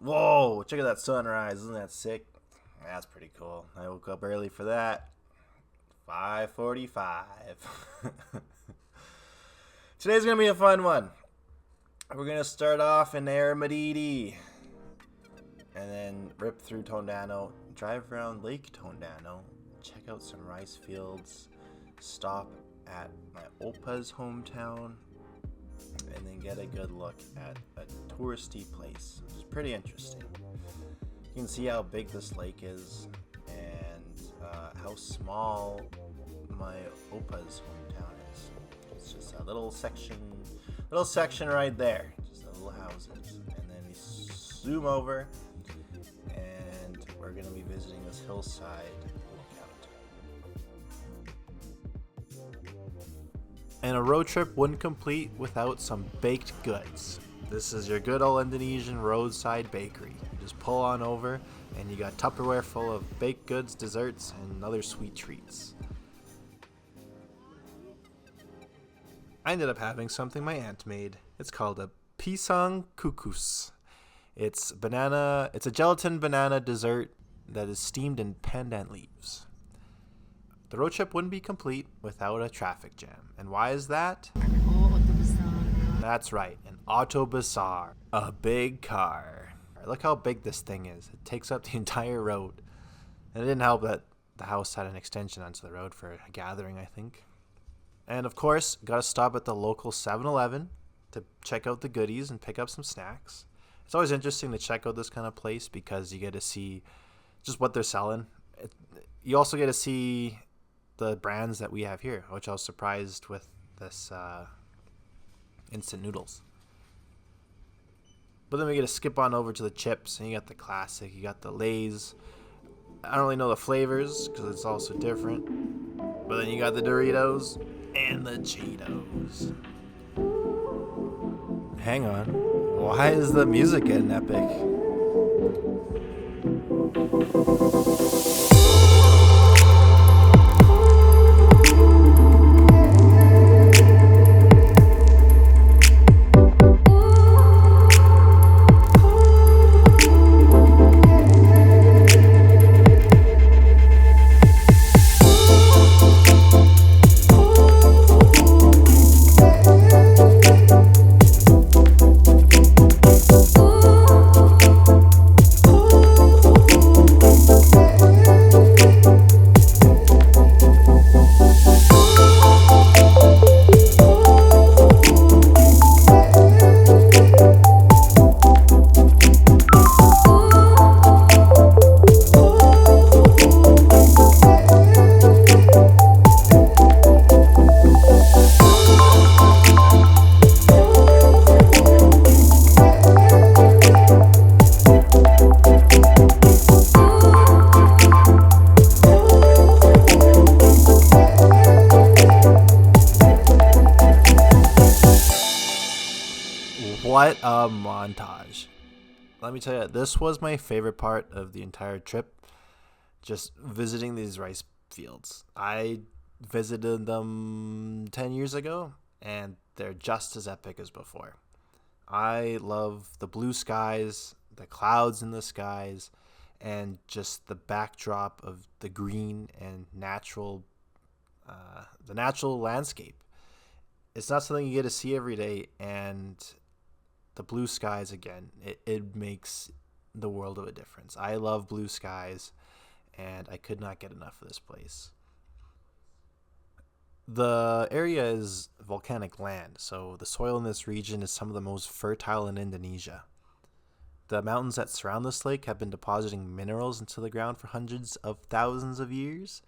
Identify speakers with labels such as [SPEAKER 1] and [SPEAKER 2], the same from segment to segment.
[SPEAKER 1] Whoa, check out that sunrise. Isn't that sick? That's pretty cool. I woke up early for that. 5:45. Today's going to be a fun one. We're going to start off in Aramadidi and then rip through Tondano, drive around Lake Tondano, check out some rice fields, stop at my Opa's hometown, and then get a good look at a touristy place, which is pretty interesting. You can see how big this lake is and how small my Opa's hometown is. It's just a little section right there, just the little houses, and then we zoom over, and we're gonna be visiting this hillside lookout. And a road trip wouldn't complete without some baked goods. This is your good old Indonesian roadside bakery. You just pull on over, and you got Tupperware full of baked goods, desserts, and other sweet treats. I ended up having something my aunt made. It's called a pisang kukus. It's a gelatin banana dessert that is steamed in pandan leaves. The road trip wouldn't be complete without a traffic jam. And why is that? That's right, an autobusar, a big car. Look how big this thing is. It takes up the entire road. And it didn't help that the house had an extension onto the road for a gathering, I think. And of course, gotta stop at the local 7-Eleven to check out the goodies and pick up some snacks. It's always interesting to check out this kind of place because you get to see just what they're selling. You also get to see the brands that we have here, which I was surprised with this instant noodles. But then we get to skip on over to the chips, and you got the classic, you got the Lay's. I don't really know the flavors because it's also different. But then you got the Doritos and the Cheetos. Hang on. Why is the music getting epic? What a montage. Let me tell you, this was my favorite part of the entire trip. Just visiting these rice fields. I visited them 10 years ago, and they're just as epic as before. I love the blue skies, the clouds in the skies, and just the backdrop of the green and the natural landscape. It's not something you get to see every day, and the blue skies, again, it makes the world of a difference. I love blue skies, and I could not get enough of this place. The area is volcanic land, so the soil in this region is some of the most fertile in Indonesia. The mountains that surround this lake have been depositing minerals into the ground for hundreds of thousands of years,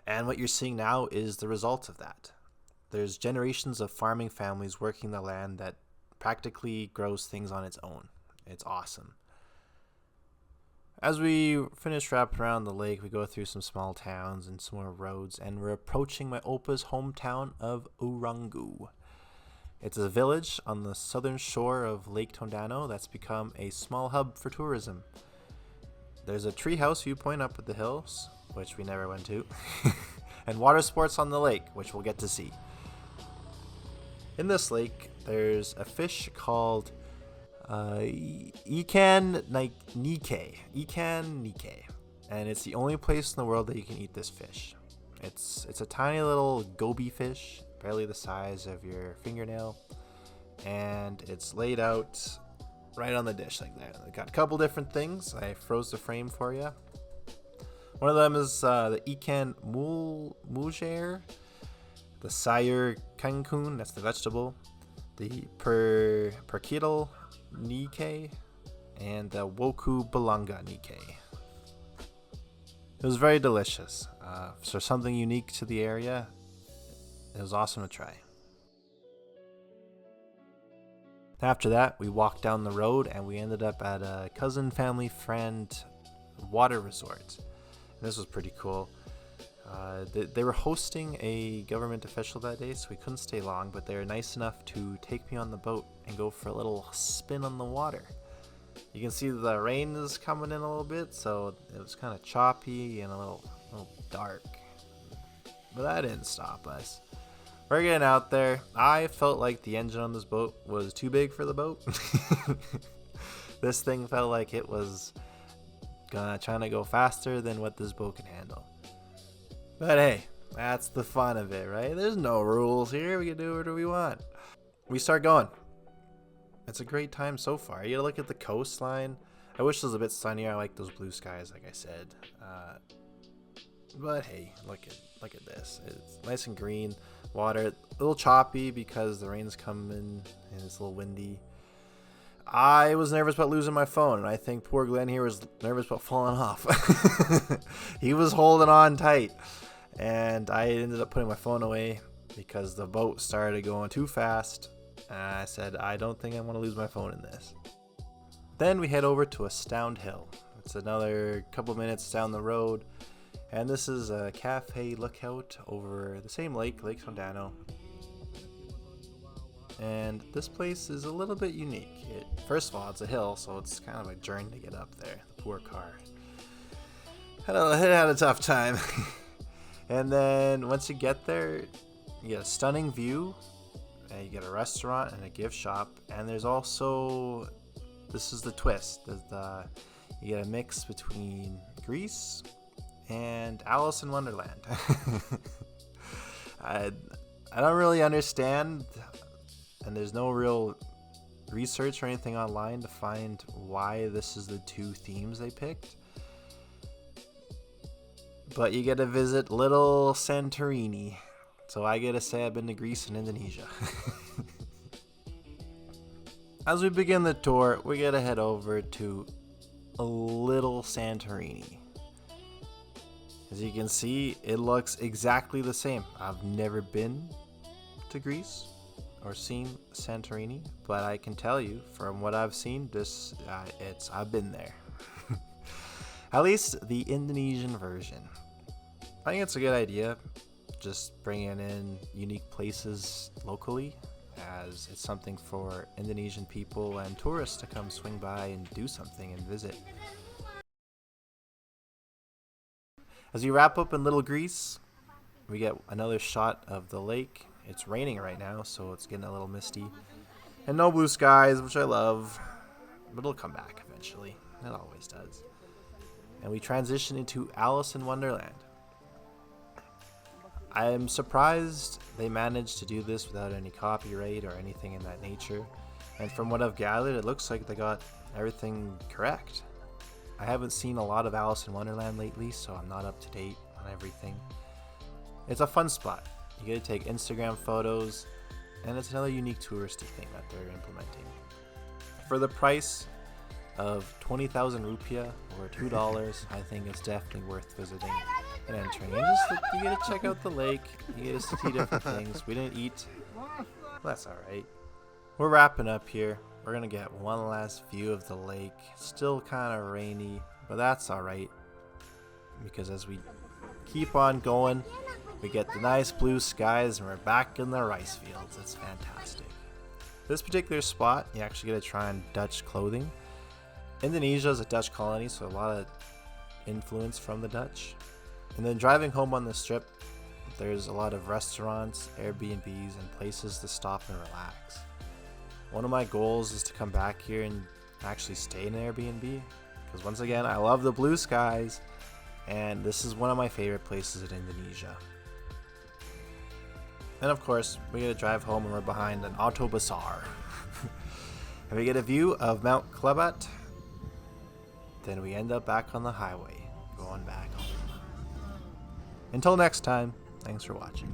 [SPEAKER 1] and what you're seeing now is the result of that. There's generations of farming families working the land that practically grows things on its own. It's awesome. As we finish wrapping around the lake, we go through some small towns and some more roads, and we're approaching my Opa's hometown of Urongo. It's a village on the southern shore of Lake Tondano that's become a small hub for tourism. There's a treehouse viewpoint up at the hills, which we never went to, and water sports on the lake, which we'll get to see. In this lake, there's a fish called Ikan Nike, and it's the only place in the world that you can eat this fish. It's a tiny little goby fish, barely the size of your fingernail, and it's laid out right on the dish like that. I got a couple different things. I froze the frame for you. One of them is the ikan mujair, the sayur kangkung, that's the vegetable, the perkidal Nike, and the woku belanga Nike. It was very delicious. So something unique to the area. It was awesome to try. After that, we walked down the road and we ended up at a cousin, family, friend water resort. And this was pretty cool. They were hosting a government official that day, so we couldn't stay long, but they were nice enough to take me on the boat and go for a little spin on the water. You can see the rain is coming in a little bit, so it was kind of choppy and a little dark. But that didn't stop us. We're getting out there. I felt like the engine on this boat was too big for the boat. This thing felt like it was trying to go faster than what this boat can handle. But hey, that's the fun of it, right? There's no rules here. We can do whatever we want. We start going. It's a great time so far. You gotta look at the coastline. I wish it was a bit sunnier. I like those blue skies, like I said. But hey, look at this. It's nice and green. Water, a little choppy because the rain's coming and it's a little windy. I was nervous about losing my phone, and I think poor Glenn here was nervous about falling off. He was holding on tight, and I ended up putting my phone away because the boat started going too fast. And I said, I don't think I want to lose my phone in this. Then we head over to Astound Hill. It's another couple minutes down the road, and this is a cafe lookout over the same lake, Lake Tondano. And this place is a little bit unique. First of all, it's a hill, so it's kind of a journey to get up there. The poor car had a tough time. And then once you get there, you get a stunning view, and you get a restaurant and a gift shop. And there's also, this is the twist, you get a mix between Greece and Alice in Wonderland. I don't really understand, and there's no real research or anything online to find why this is the two themes they picked. But you get to visit little Santorini. So I get to say I've been to Greece and Indonesia. As we begin the tour, we get to head over to a little Santorini. As you can see, it looks exactly the same. I've never been to Greece or seen Santorini, but I can tell you from what I've seen, I've been there. At least the Indonesian version. I think it's a good idea, just bringing in unique places locally, as it's something for Indonesian people and tourists to come swing by and do something and visit. As we wrap up in Little Greece, we get another shot of the lake. It's raining right now, so it's getting a little misty. And no blue skies, which I love, but it'll come back eventually. It always does. And we transition into Alice in Wonderland. I am surprised they managed to do this without any copyright or anything in that nature. And from what I've gathered, it looks like they got everything correct. I haven't seen a lot of Alice in Wonderland lately, so I'm not up to date on everything. It's a fun spot. You get to take Instagram photos, and it's another unique touristy thing that they're implementing. For the price of 20,000 rupiah or $2, I think it's definitely worth visiting and entering. And you get to check out the lake, you get to see different things. We didn't eat, that's alright. We're wrapping up here. We're gonna get one last view of the lake. Still kind of rainy, but that's alright, because as we keep on going, we get the nice blue skies and we're back in the rice fields. It's fantastic. This particular spot, you actually get to try on Dutch clothing. Indonesia is a Dutch colony, so a lot of influence from the Dutch. And then driving home on the strip, there's a lot of restaurants, Airbnbs, and places to stop and relax. One of my goals is to come back here and actually stay in an Airbnb, because once again, I love the blue skies, and this is one of my favorite places in Indonesia. And of course, we get to drive home and we're behind an auto bazaar. And we get a view of Mount Klebat. Then we end up back on the highway, going back home. Until next time, thanks for watching.